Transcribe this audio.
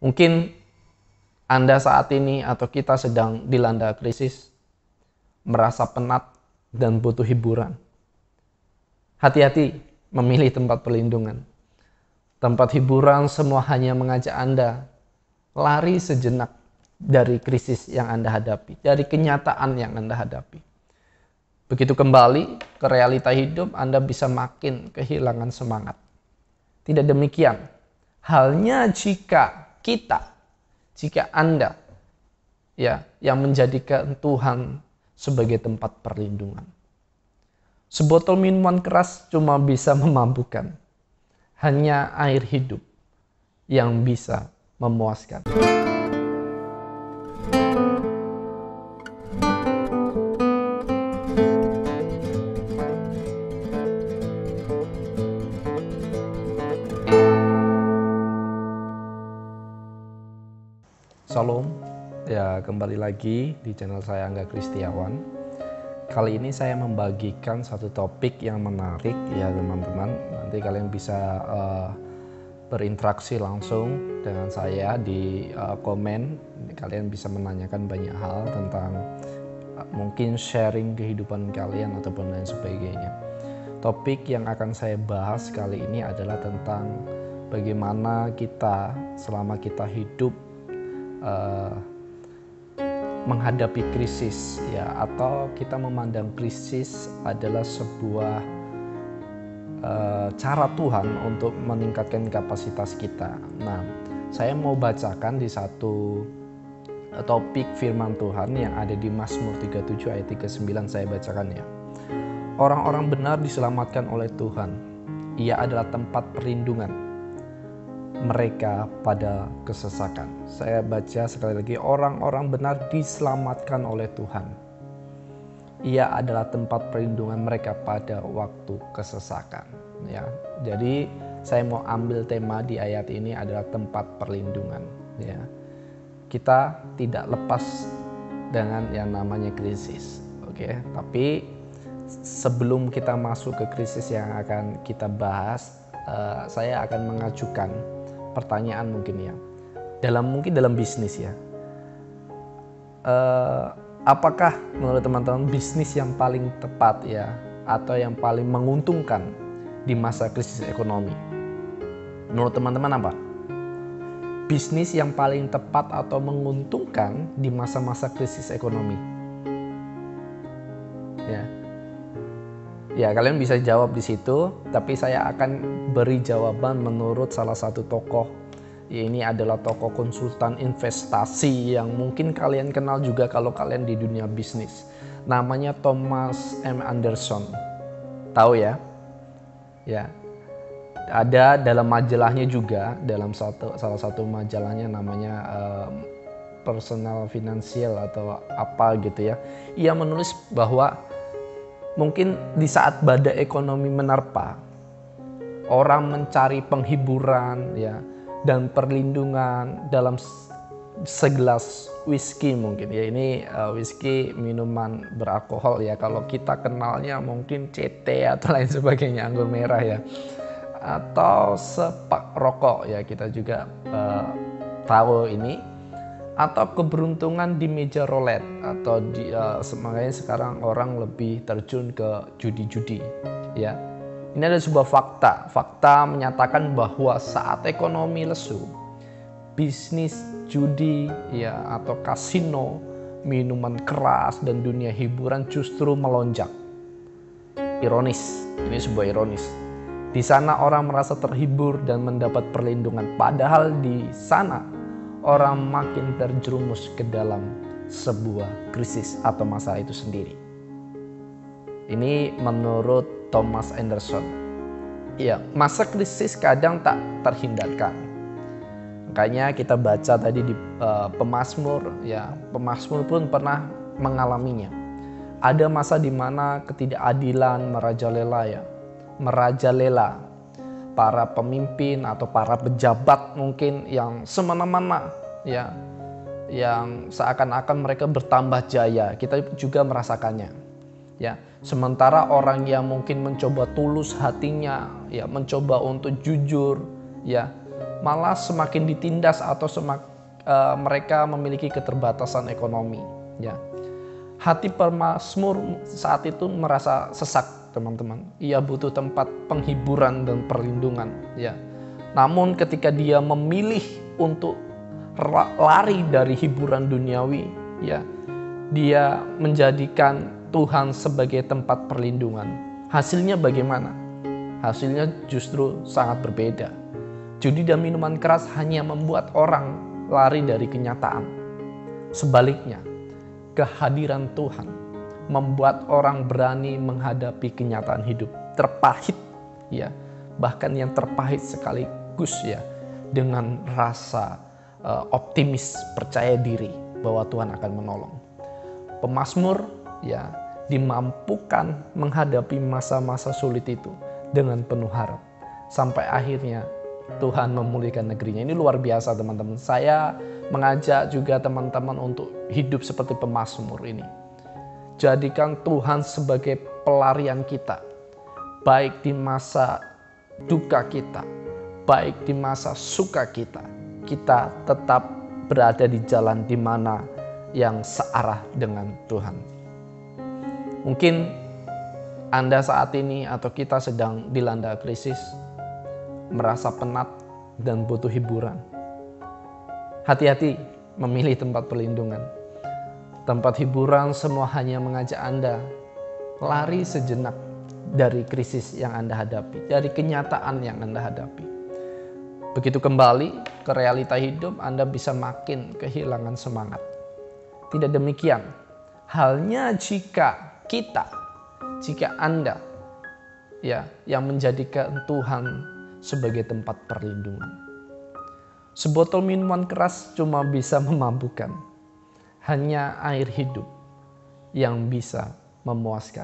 Mungkin Anda saat ini atau kita sedang dilanda krisis, merasa penat dan butuh hiburan. Hati-hati memilih tempat perlindungan. Tempat hiburan semua hanya mengajak Anda lari sejenak dari krisis yang Anda hadapi, dari kenyataan yang Anda hadapi. Begitu kembali ke realita hidup, Anda bisa makin kehilangan semangat. Tidak demikian halnya jika Anda yang menjadikan Tuhan sebagai tempat perlindungan. Sebotol minuman keras cuma bisa memabukkan. Hanya air hidup yang bisa memuaskan. Shalom, ya kembali lagi di channel saya Angga Kristiawan. Kali ini saya membagikan satu topik yang menarik ya teman-teman. Nanti kalian bisa berinteraksi langsung dengan saya di komen. Kalian bisa menanyakan banyak hal tentang mungkin sharing kehidupan kalian ataupun lain sebagainya. Topik yang akan saya bahas kali ini adalah tentang bagaimana kita selama kita hidup menghadapi krisis ya, atau kita memandang krisis adalah sebuah cara Tuhan untuk meningkatkan kapasitas kita. Nah, saya mau bacakan di satu topik firman Tuhan yang ada di Mazmur 37 ayat 39. Saya bacakan ya. Orang-orang benar diselamatkan oleh Tuhan. Ia adalah tempat perlindungan mereka pada kesesakan. Saya baca sekali lagi, orang-orang benar diselamatkan oleh Tuhan. Ia adalah tempat perlindungan mereka pada waktu kesesakan. Ya, jadi saya mau ambil tema di ayat ini adalah tempat perlindungan. Ya, kita tidak lepas dengan yang namanya krisis. Oke, tapi sebelum kita masuk ke krisis yang akan kita bahas, saya akan mengajukan pertanyaan mungkin ya, dalam bisnis ya, apakah menurut teman-teman bisnis yang paling tepat ya atau yang paling menguntungkan di masa krisis ekonomi? Menurut teman-teman apa? Bisnis yang paling tepat atau menguntungkan di masa-masa krisis ekonomi? Ya, kalian bisa jawab di situ, tapi saya akan beri jawaban menurut salah satu tokoh. Ini adalah tokoh konsultan investasi yang mungkin kalian kenal juga kalau kalian di dunia bisnis. Namanya Thomas M. Anderson. Tahu ya? Ya. Ada dalam majalahnya juga, dalam salah satu majalahnya namanya Personal Financial atau apa gitu ya. Ia menulis bahwa mungkin di saat badai ekonomi menerpa, orang mencari penghiburan ya dan perlindungan dalam segelas whisky mungkin ya. Ini whisky minuman beralkohol ya. Kalau kita kenalnya mungkin CT atau lain sebagainya, anggur merah ya. Atau sepak rokok ya, kita juga tahu ini. Atau keberuntungan di meja roulette, atau makanya sekarang orang lebih terjun ke judi-judi ya. Ini ada sebuah fakta menyatakan bahwa saat ekonomi lesu, bisnis judi ya atau kasino, minuman keras dan dunia hiburan justru melonjak. Ironis, ini sebuah ironis. Di sana orang merasa terhibur dan mendapat perlindungan, padahal di sana orang makin terjerumus ke dalam sebuah krisis atau masa itu sendiri. Ini menurut Thomas Anderson. Ya, masa krisis kadang tak terhindarkan. Makanya kita baca tadi di Pemazmur, ya, Pemazmur pun pernah mengalaminya. Ada masa di mana ketidakadilan merajalela. Para pemimpin atau para pejabat mungkin yang semena-mena ya, yang seakan-akan mereka bertambah jaya, kita juga merasakannya ya. Sementara orang yang mungkin mencoba tulus hatinya ya, mencoba untuk jujur ya, malah semakin ditindas atau mereka memiliki keterbatasan ekonomi. Ya, hati pemazmur saat itu merasa sesak, teman-teman. Ia butuh tempat penghiburan dan perlindungan. Ya, namun ketika dia memilih untuk lari dari hiburan duniawi, ya, dia menjadikan Tuhan sebagai tempat perlindungan. Hasilnya bagaimana? Hasilnya justru sangat berbeda. Judi dan minuman keras hanya membuat orang lari dari kenyataan. Sebaliknya, kehadiran Tuhan membuat orang berani menghadapi kenyataan hidup terpahit, ya, bahkan yang terpahit sekaligus, ya, dengan rasa optimis, percaya diri bahwa Tuhan akan menolong. Pemazmur, ya, dimampukan menghadapi masa-masa sulit itu dengan penuh harap sampai akhirnya Tuhan memulihkan negerinya. Ini luar biasa, teman-teman. Saya mengajak juga teman-teman untuk hidup seperti pemazmur ini. Jadikan Tuhan sebagai pelarian kita, baik di masa duka kita, baik di masa suka kita. Kita tetap berada di jalan di mana yang searah dengan Tuhan. Mungkin Anda saat ini atau kita sedang dilanda krisis, merasa penat dan butuh hiburan. Hati-hati memilih tempat perlindungan. Tempat hiburan semua hanya mengajak Anda lari sejenak dari krisis yang Anda hadapi, dari kenyataan yang Anda hadapi. Begitu kembali ke realita hidup, Anda bisa makin kehilangan semangat. Tidak demikian halnya jika Anda, ya, yang menjadikan Tuhan sebagai tempat perlindungan. Sebotol minuman keras cuma bisa memabukkan. Hanya air hidup yang bisa memuaskan.